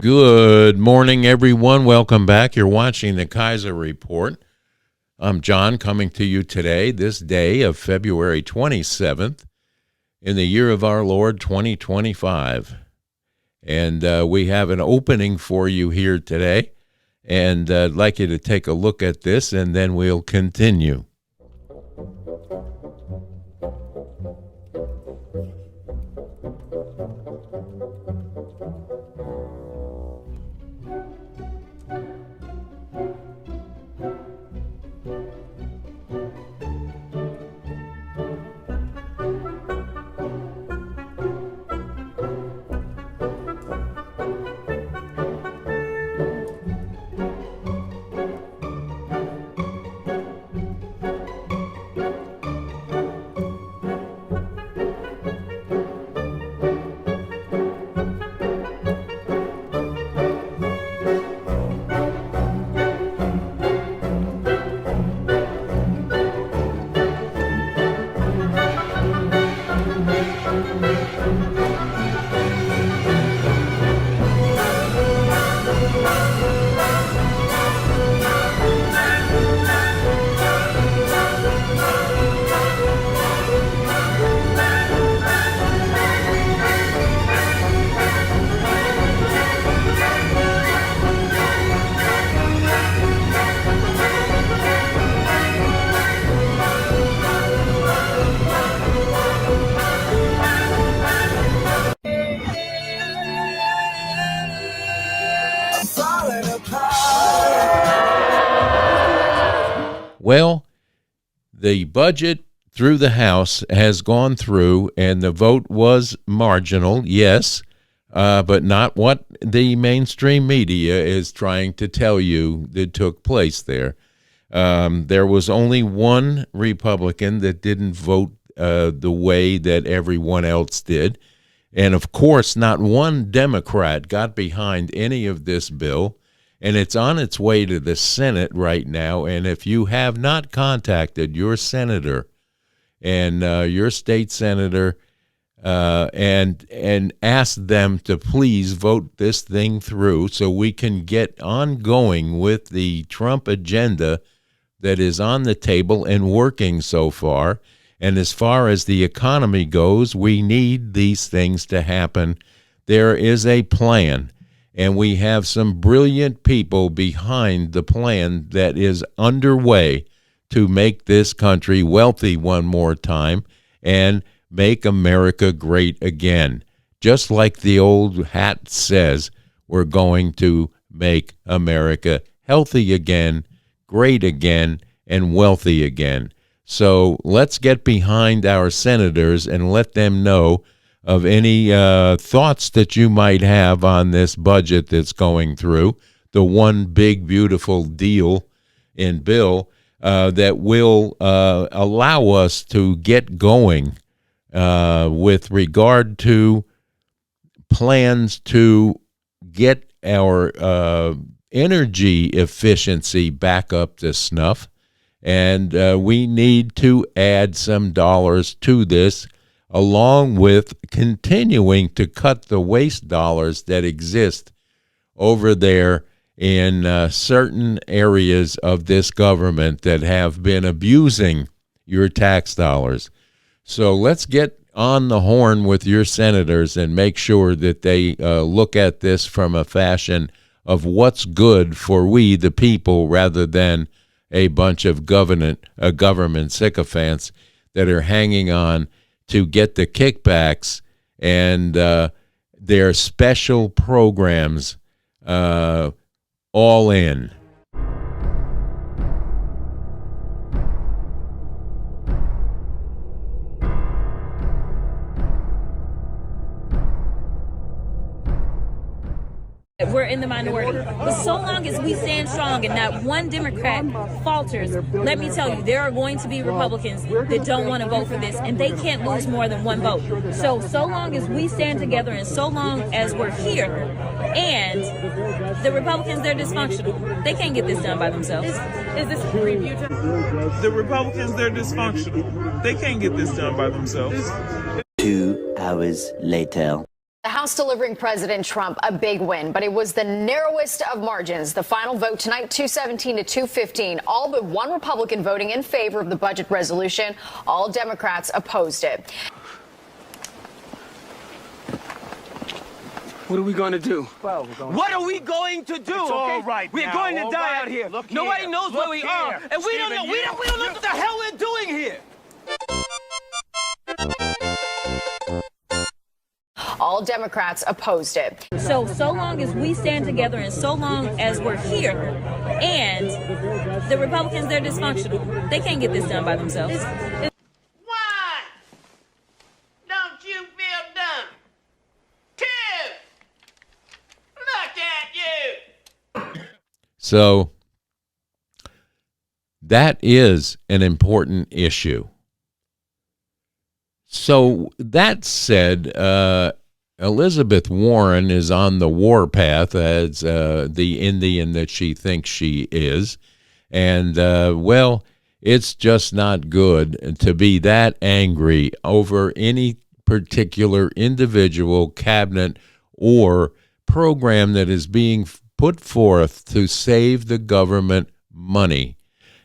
Good morning, everyone. Welcome back. You're watching the Kaiser Report. I'm John, coming to you today, this day of February 27th, in the year of our Lord 2025. And we have an opening for you here today, and I'd like you to take a look at this, and then we'll continue. Well, the budget through the House has gone through, and the vote was marginal, yes, but not what the mainstream media is trying to tell you that took place there. There was only one Republican that didn't vote the way that everyone else did. And, of course, not one Democrat got behind any of this bill. And it's on its way to the Senate right now. And if you have not contacted your senator and your state senator and asked them to please vote this thing through so we can get ongoing with the Trump agenda that is on the table and working so far. And as far as the economy goes, we need these things to happen. There is a plan. And we have some brilliant people behind the plan that is underway to make this country wealthy one more time and make America great again. Just like the old hat says, we're going to make America healthy again, great again, and wealthy again. So let's get behind our senators and let them know of any thoughts that you might have on this budget that's going through, the one big, beautiful deal in bill that will allow us to get going with regard to plans to get our energy efficiency back up to snuff. And we need to add some dollars to this, along with continuing to cut the waste dollars that exist over there in certain areas of this government that have been abusing your tax dollars. So let's get on the horn with your senators and make sure that they look at this from a fashion of what's good for we, the people, rather than a bunch of government sycophants that are hanging on to get the kickbacks and their special programs all in. We're in the minority. But so long as we stand strong and not one Democrat falters, let me tell you, there are going to be Republicans that don't want to vote for this, and they can't lose more than one vote. So long as we stand together and so long as we're here, and the Republicans, they're dysfunctional. They can't get this done by themselves. Is this a review? The Republicans, they're dysfunctional. They can't get this done by themselves. 2 hours later. The House delivering President Trump a big win, but it was the narrowest of margins. The final vote tonight, 217 to 215. All but one Republican voting in favor of the budget resolution. All Democrats opposed it. What are we going to do? Well, what are we going to do? It's all right We're now, going to all die right? out here. Look Nobody here. knows Look where we here. are, and we don't know. We don't know what the hell we're doing here. All Democrats opposed it. So long as we stand together and so long as we're here and the Republicans, they're dysfunctional. They can't get this done by themselves. Why don't you feel dumb? Two, look at you. So that is an important issue. So that said, Elizabeth Warren is on the warpath as the Indian that she thinks she is. And, well, it's just not good to be that angry over any particular individual, cabinet, or program that is being put forth to save the government money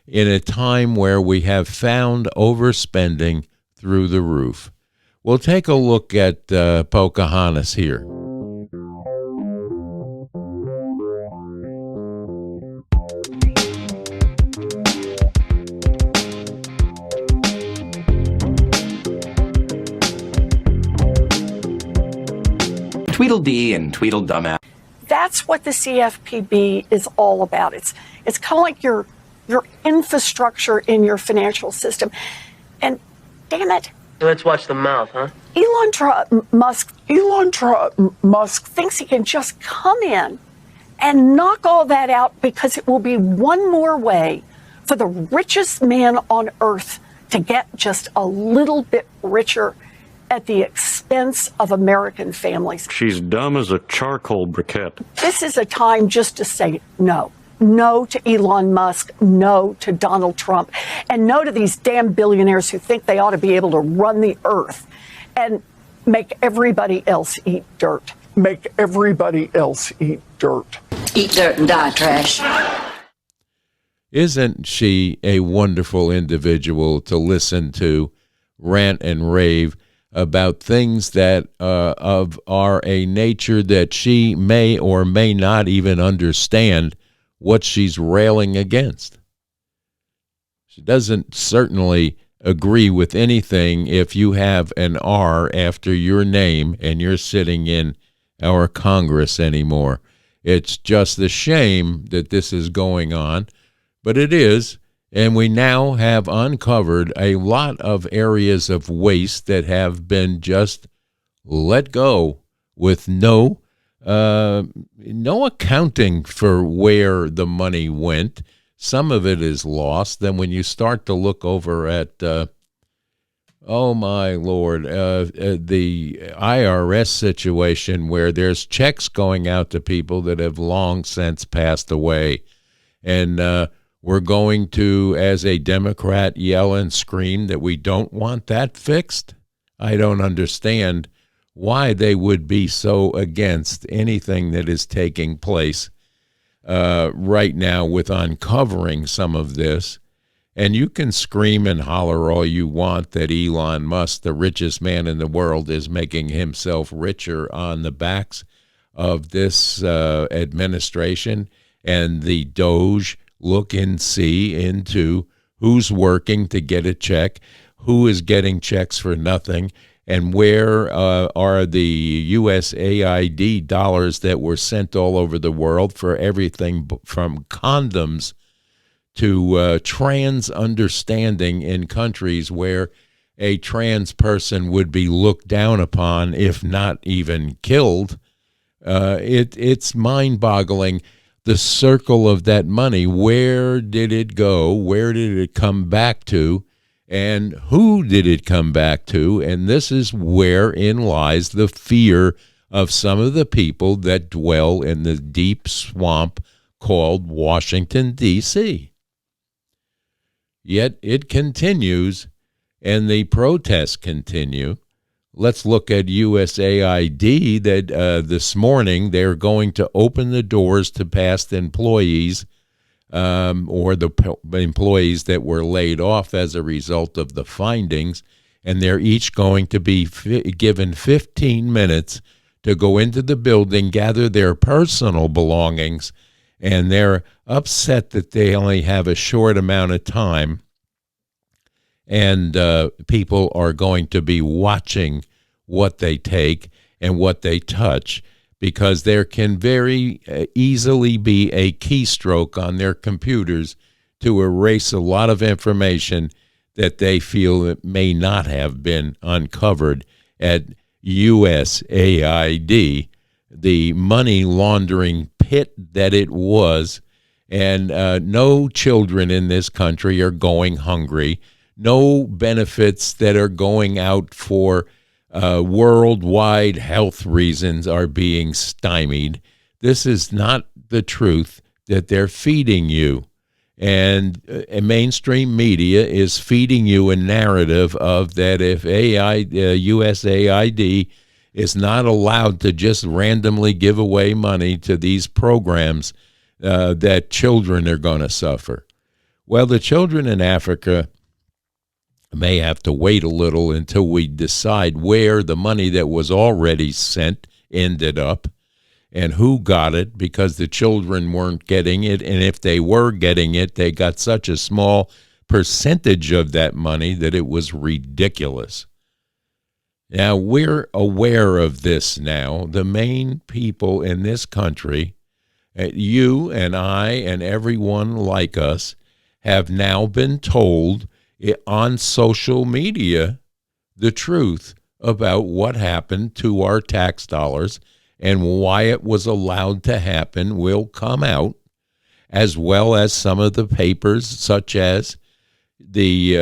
in a time where we have found overspending through the roof. We'll take a look at Pocahontas here. Tweedledee and Tweedledum. That's what the CFPB is all about. It's kind of like your infrastructure in your financial system. And damn it. Let's watch the mouth, huh? Elon Musk thinks he can just come in and knock all that out because it will be one more way for the richest man on earth to get just a little bit richer at the expense of American families. She's dumb as a charcoal briquette. This is a time just to say no. No to Elon Musk, no to Donald Trump, and no to these damn billionaires who think they ought to be able to run the earth and make everybody else eat dirt. Make everybody else eat dirt. Eat dirt and die, trash. Isn't she a wonderful individual to listen to rant and rave about things that are a nature that she may or may not even understand what she's railing against? She doesn't certainly agree with anything if you have an R after your name and you're sitting in our Congress anymore. It's just a shame that this is going on, but it is, and we now have uncovered a lot of areas of waste that have been just let go with no accounting for where the money went. Some of it is lost. Then when you start to look over at, oh my Lord, the IRS situation where there's checks going out to people that have long since passed away. And we're going to, as a Democrat, yell and scream that we don't want that fixed. I don't understand why they would be so against anything that is taking place right now with uncovering some of this. And you can scream and holler all you want that Elon Musk, the richest man in the world, is making himself richer on the backs of this administration and the Doge look and see into who's working to get a check, who is getting checks for nothing, and where are the USAID dollars that were sent all over the world for everything from condoms to trans understanding in countries where a trans person would be looked down upon, if not even killed. It's mind-boggling, the circle of that money. Where did it go? Where did it come back to? And who did it come back to? And this is wherein lies the fear of some of the people that dwell in the deep swamp called Washington, D.C. Yet it continues, and the protests continue. let's look at USAID that this morning they're going to open the doors to past employees or the employees that were laid off as a result of the findings, and they're each going to be given 15 minutes to go into the building, gather their personal belongings, and they're upset that they only have a short amount of time, and people are going to be watching what they take and what they touch, because there can very easily be a keystroke on their computers to erase a lot of information that they feel that may not have been uncovered at USAID, the money laundering pit that it was. And no children in this country are going hungry. No benefits that are going out for worldwide health reasons are being stymied. This is not the truth that they're feeding you. And mainstream media is feeding you a narrative of that if USAID is not allowed to just randomly give away money to these programs, that children are going to suffer. Well, the children in Africa may have to wait a little until we decide where the money that was already sent ended up and who got it, because the children weren't getting it, and if they were getting it, they got such a small percentage of that money that it was ridiculous. Now, we're aware of this now. The main people in this country, you and I and everyone like us, have now been told on social media the truth about what happened to our tax dollars and why it was allowed to happen will come out, as well as some of the papers, such as the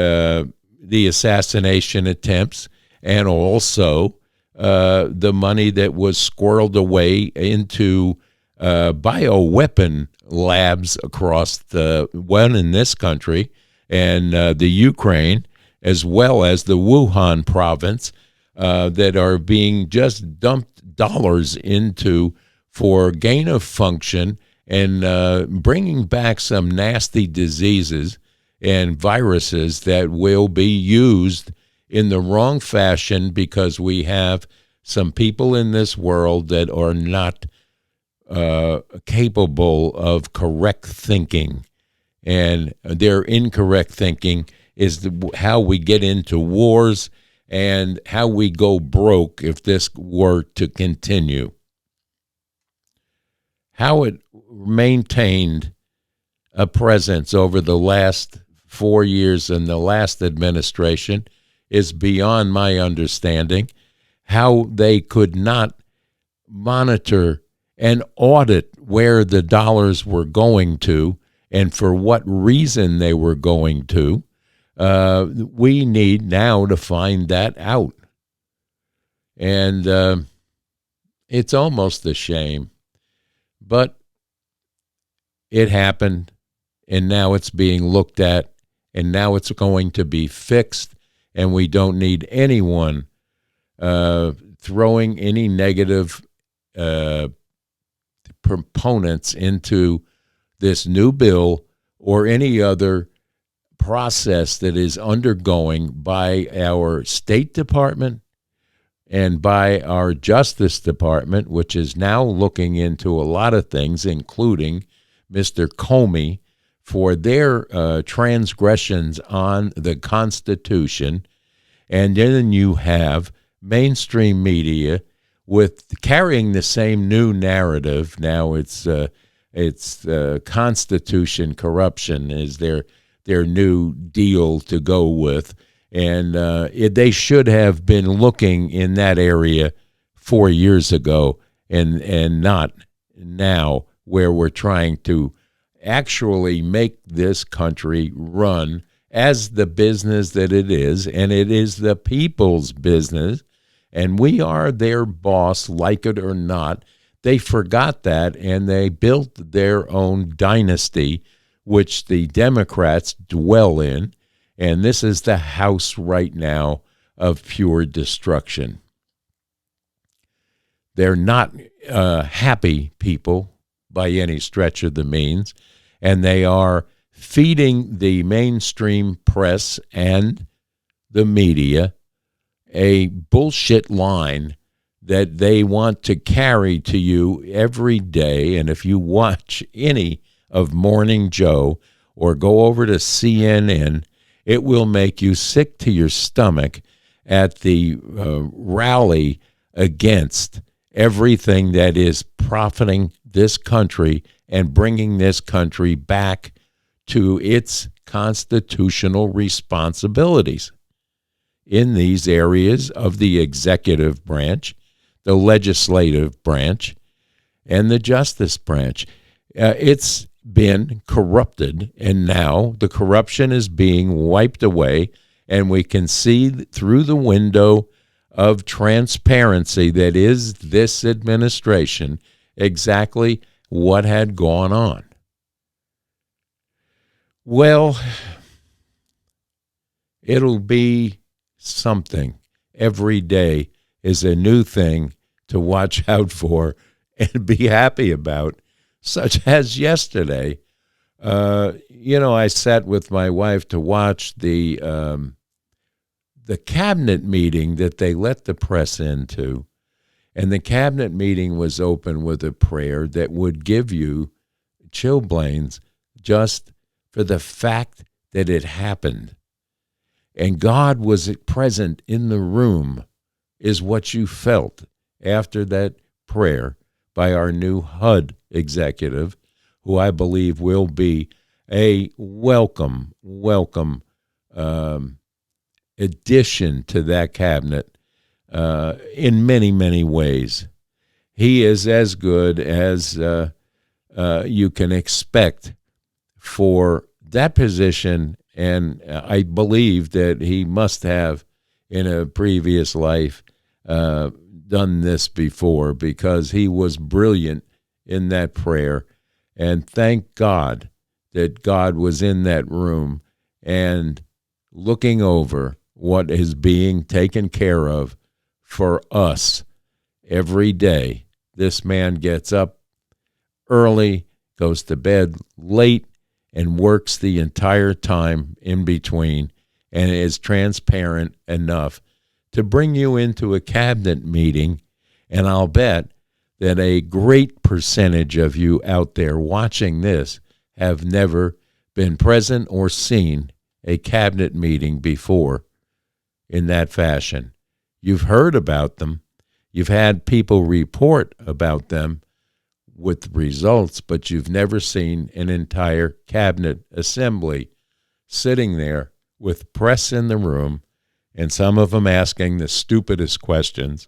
assassination attempts, and also the money that was squirreled away into bioweapon labs across the one in this country and the Ukraine, as well as the Wuhan province, that are being just dumped dollars into for gain of function and bringing back some nasty diseases and viruses that will be used in the wrong fashion, because we have some people in this world that are not capable of correct thinking. And their incorrect thinking is how we get into wars and how we go broke if this were to continue. How it maintained a presence over the last 4 years in the last administration is beyond my understanding. How they could not monitor and audit where the dollars were going to and for what reason they were going to. We need now to find that out. And it's almost a shame. But it happened, and now it's being looked at, and now it's going to be fixed, and we don't need anyone throwing any negative proponents into this new bill or any other process that is undergoing by our State Department and by our Justice Department, which is now looking into a lot of things, including Mr. Comey, for their transgressions on the Constitution. And then you have mainstream media with carrying the same new narrative. Now it's Constitution corruption is their new deal to go with. And they should have been looking in that area 4 years ago and not now, where we're trying to actually make this country run as the business that it is, and it is the people's business, and we are their boss, like it or not. They forgot that, and they built their own dynasty, which the Democrats dwell in, and this is the house right now of pure destruction. They're not happy people by any stretch of the means, and they are feeding the mainstream press and the media a bullshit line that they want to carry to you every day. And if you watch any of Morning Joe or go over to CNN, it will make you sick to your stomach at the rally against everything that is profiting this country and bringing this country back to its constitutional responsibilities in these areas of the executive branch, the legislative branch, and the justice branch. It's been corrupted, and now the corruption is being wiped away, and we can see through the window of transparency that is this administration exactly what had gone on. Well, it'll be something. Every day is a new thing to watch out for and be happy about, such as yesterday. I sat with my wife to watch the cabinet meeting that they let the press into, and the cabinet meeting was open with a prayer that would give you chilblains just for the fact that it happened. And God was present in the room, is what you felt after that prayer by our new HUD executive, who I believe will be a welcome addition to that cabinet in many, many ways. He is as good as you can expect for that position, and I believe that he must have, in a previous life, done this before, because he was brilliant in that prayer. And thank God that God was in that room and looking over what is being taken care of for us every day. This man gets up early, goes to bed late, and works the entire time in between, and is transparent enough to bring you into a cabinet meeting. And I'll bet that a great percentage of you out there watching this have never been present or seen a cabinet meeting before in that fashion. You've heard about them. You've had people report about them with results, but you've never seen an entire cabinet assembly sitting there with press in the room, and some of them asking the stupidest questions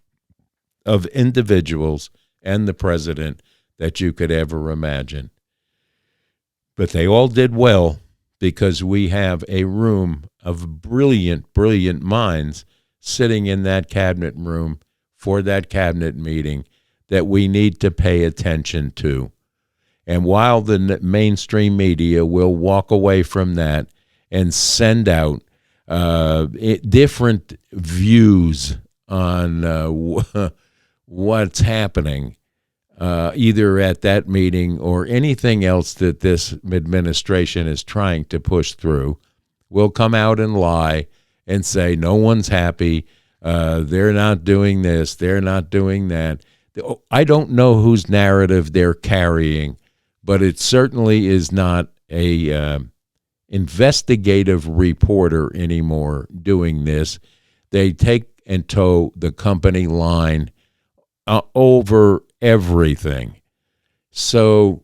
of individuals and the president that you could ever imagine. But they all did well, because we have a room of brilliant minds sitting in that cabinet room for that cabinet meeting that we need to pay attention to. And while the mainstream media will walk away from that and send out different views on what's happening, either at that meeting or anything else that this administration is trying to push through, will come out and lie and say no one's happy, they're not doing this, they're not doing that. I don't know whose narrative they're carrying, but it certainly is not a investigative reporter anymore doing this. They take and toe the company line over everything. So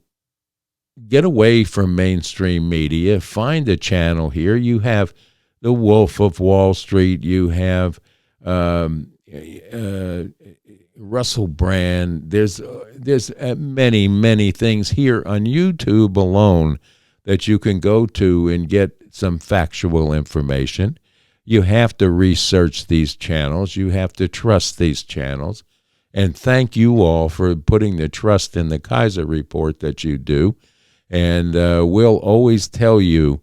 get away from mainstream media. Find a channel here. You have the Wolf of Wall Street. You have Russell Brand. There's many things here on YouTube alone that you can go to and get some factual information. You have to research these channels. You have to trust these channels. And thank you all for putting the trust in the Kaiser Report that you do. And we'll always tell you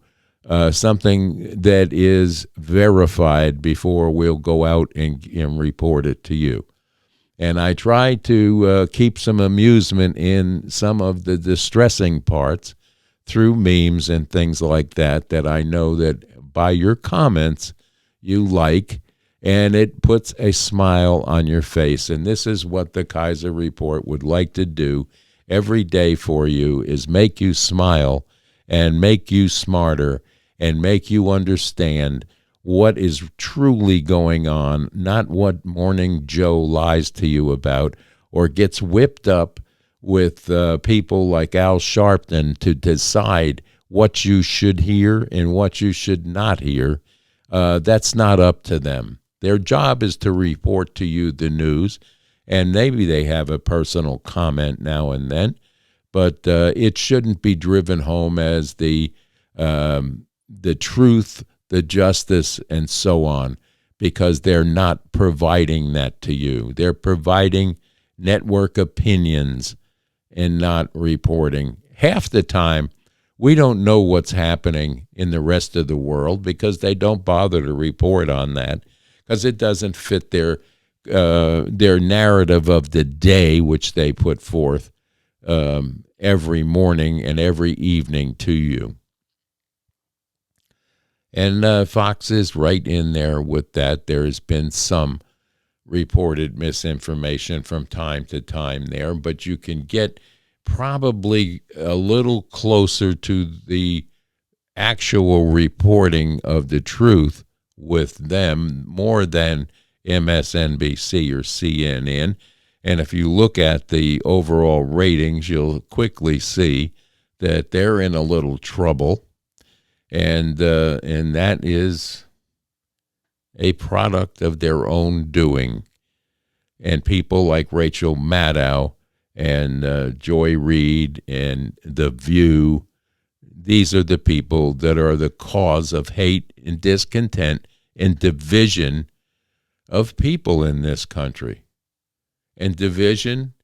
something that is verified before we'll go out and report it to you. And I try to keep some amusement in some of the distressing parts through memes and things like that I know that by your comments you like, and it puts a smile on your face. And this is what the Kaiser Report would like to do every day for you, is make you smile and make you smarter and make you understand what is truly going on, not what Morning Joe lies to you about or gets whipped up with people like Al Sharpton to decide what you should hear and what you should not hear. That's not up to them. Their job is to report to you the news, and maybe they have a personal comment now and then, but it shouldn't be driven home as the truth, the justice, and so on, because they're not providing that to you. They're providing network opinions and not reporting. Half the time, we don't know what's happening in the rest of the world because they don't bother to report on that, because it doesn't fit their narrative of the day, which they put forth every morning and every evening to you. And Fox is right in there with that. There has been some reported misinformation from time to time there, but you can get probably a little closer to the actual reporting of the truth with them more than MSNBC or CNN. And if you look at the overall ratings, you'll quickly see that they're in a little trouble. And that is a product of their own doing. And people like Rachel Maddow and Joy Reid and The View, these are the people that are the cause of hate and discontent and division of people in this country. And division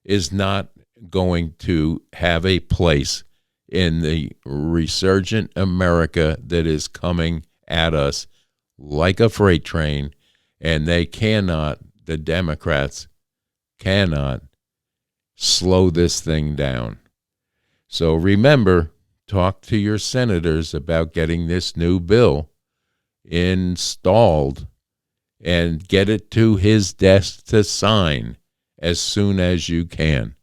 is not going to have a place in the resurgent America that is coming at us like a freight train, and they cannot, the Democrats cannot slow this thing down. So remember, talk to your senators about getting this new bill installed and get it to his desk to sign as soon as you can.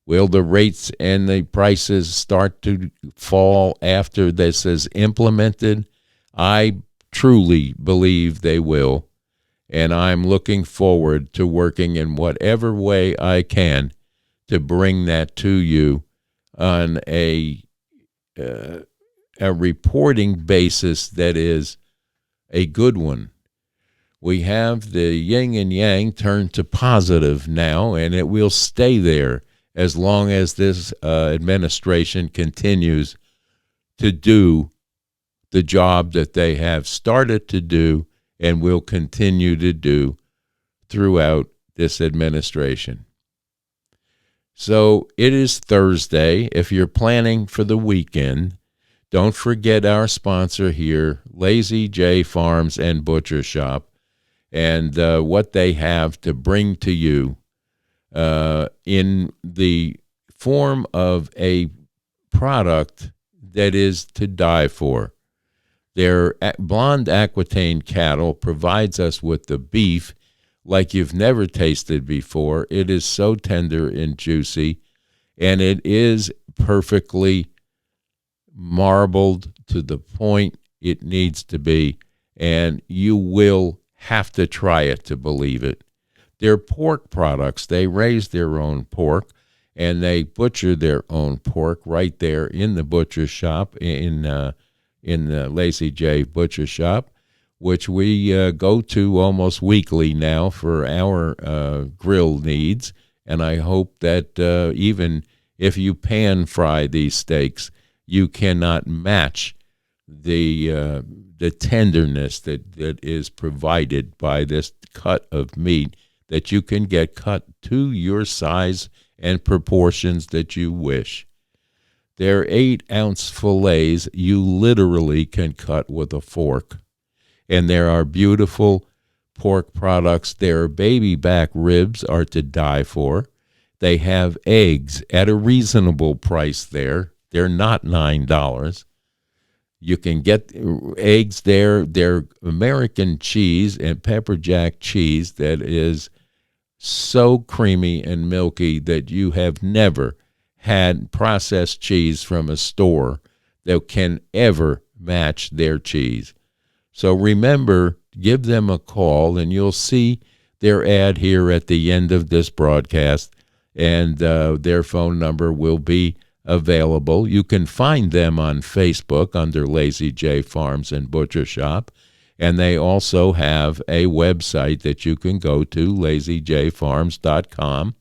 Will the rates and the prices start to fall after this is implemented? I truly believe they will, and I'm looking forward to working in whatever way I can to bring that to you on a reporting basis that is a good one. We have the yin and yang turned to positive now, and it will stay there as long as this administration continues to do the job that they have started to do and will continue to do throughout this administration. So it is Thursday. If you're planning for the weekend, don't forget our sponsor here, Lazy J Farms and Butcher Shop, and what they have to bring to you in the form of a product that is to die for. Their blonde Aquitaine cattle provides us with the beef like you've never tasted before. It is so tender and juicy, and it is perfectly marbled to the point it needs to be, and you will have to try it to believe it. Their pork products, they raise their own pork, and they butcher their own pork right there in the butcher shop, in the Lazy J Butcher Shop, which we go to almost weekly now for our grill needs. And I hope that even if you pan fry these steaks, you cannot match the tenderness that is provided by this cut of meat that you can get cut to your size and proportions that you wish. They're 8-ounce fillets you literally can cut with a fork. And there are beautiful pork products. Their baby back ribs are to die for. They have eggs at a reasonable price there. They're not $9. You can get eggs there. They're American cheese and pepper jack cheese that is so creamy and milky that you have never had processed cheese from a store that can ever match their cheese. So remember, give them a call, and you'll see their ad here at the end of this broadcast, and their phone number will be available. You can find them on Facebook under Lazy J Farms and Butcher Shop, and they also have a website that you can go to, lazyjfarms.com,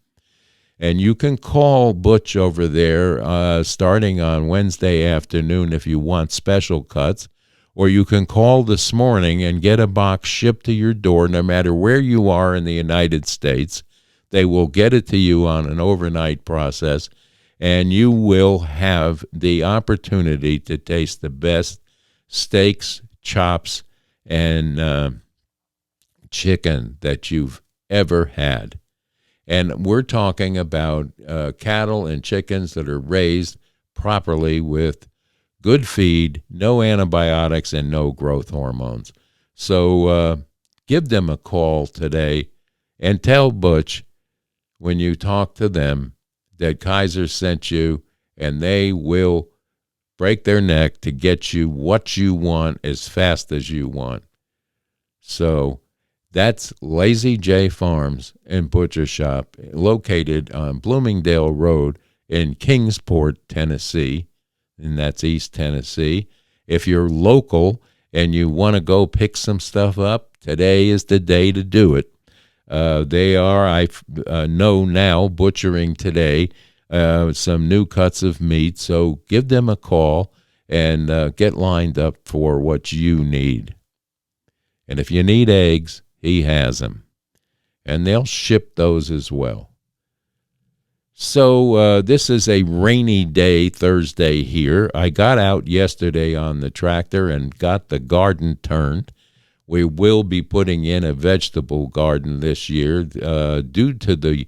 and you can call Butch over there starting on Wednesday afternoon if you want special cuts, or you can call this morning and get a box shipped to your door no matter where you are in the United States. They will get it to you on an overnight process, and you will have the opportunity to taste the best steaks, chops, and chicken that you've ever had. And we're talking about cattle and chickens that are raised properly with good feed, no antibiotics, and no growth hormones. So give them a call today and tell Butch when you talk to them that Kaiser sent you, and they will break their neck to get you what you want as fast as you want. So that's Lazy J Farms and Butcher Shop, located on Bloomingdale Road in Kingsport, Tennessee, and that's East Tennessee. If you're local and you want to go pick some stuff up, today is the day to do it. They are, I know now, butchering today some new cuts of meat, so give them a call and get lined up for what you need. And if you need eggs, he has them, and they'll ship those as well. So this is a rainy day, Thursday here. I got out yesterday on the tractor and got the garden turned. We will be putting in a vegetable garden this year due to the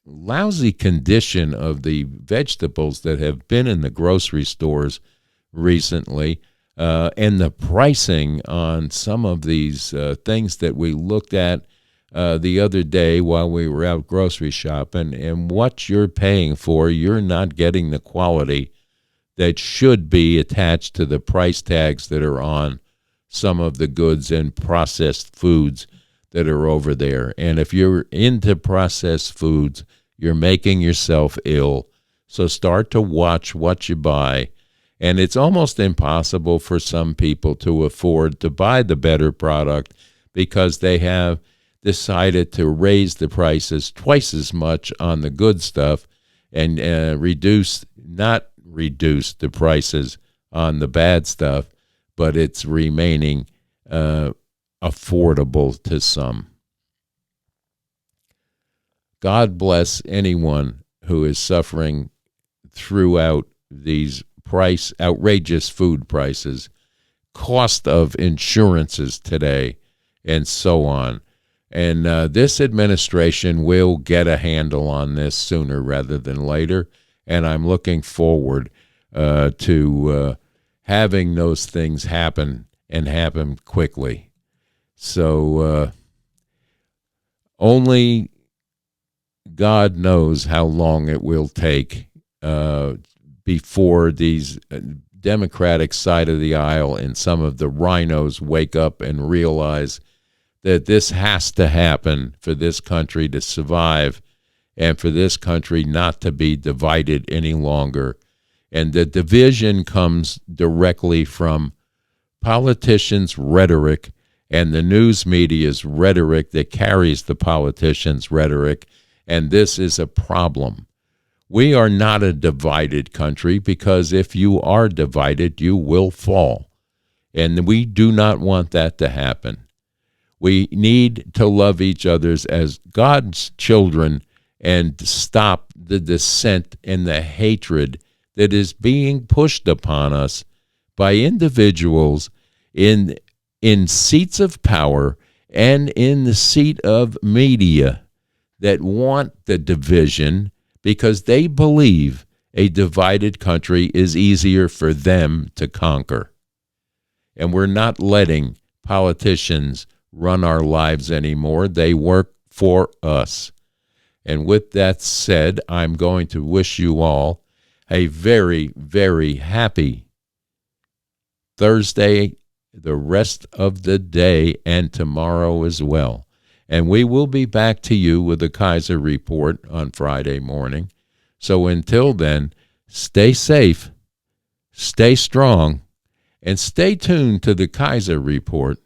lousy condition of the vegetables that have been in the grocery stores recently, and the pricing on some of these things that we looked at the other day while we were out grocery shopping, and what you're paying for, you're not getting the quality that should be attached to the price tags that are on some of the goods and processed foods that are over there. And if you're into processed foods, you're making yourself ill. So start to watch what you buy. And it's almost impossible for some people to afford to buy the better product because they have decided to raise the prices twice as much on the good stuff and not reduce the prices on the bad stuff, but it's remaining affordable to some. God bless anyone who is suffering throughout these outrageous food prices, cost of insurances today, and so on. And this administration will get a handle on this sooner rather than later, and I'm looking forward to having those things happen and happen quickly. So only God knows how long it will take before these Democratic side of the aisle and some of the rhinos wake up and realize that this has to happen for this country to survive and for this country not to be divided any longer. And the division comes directly from politicians' rhetoric and the news media's rhetoric that carries the politicians' rhetoric, and this is a problem. We are not a divided country because if you are divided, you will fall. And we do not want that to happen. We need to love each other as God's children and stop the dissent and the hatred that is being pushed upon us by individuals in seats of power and in the seat of media that want the division because they believe a divided country is easier for them to conquer. And we're not letting politicians run our lives anymore. They work for us. And with that said, I'm going to wish you all a very, very happy Thursday, the rest of the day, and tomorrow as well. And we will be back to you with the Kaiser Report on Friday morning. So until then, stay safe, stay strong, and stay tuned to the Kaiser Report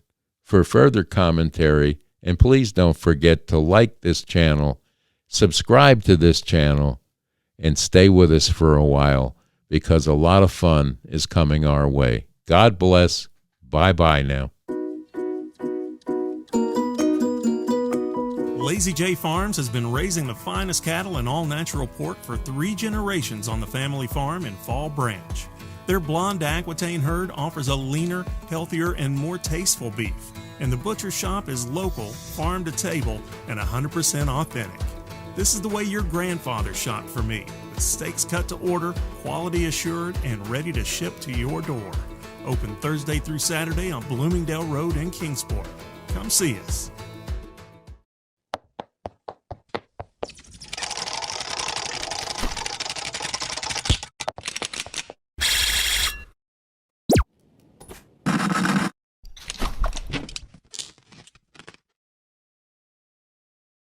for further commentary. And please don't forget to like this channel, subscribe to this channel, and stay with us for a while because a lot of fun is coming our way. God bless. Bye-bye now. Lazy J Farms has been raising the finest cattle and all-natural pork for 3 generations on the family farm in Fall Branch. Their blonde Aquitaine herd offers a leaner, healthier, and more tasteful beef. And the butcher shop is local, farm to table, and 100% authentic. This is the way your grandfather shot for me, with steaks cut to order, quality assured, and ready to ship to your door. Open Thursday through Saturday on Bloomingdale Road in Kingsport. Come see us.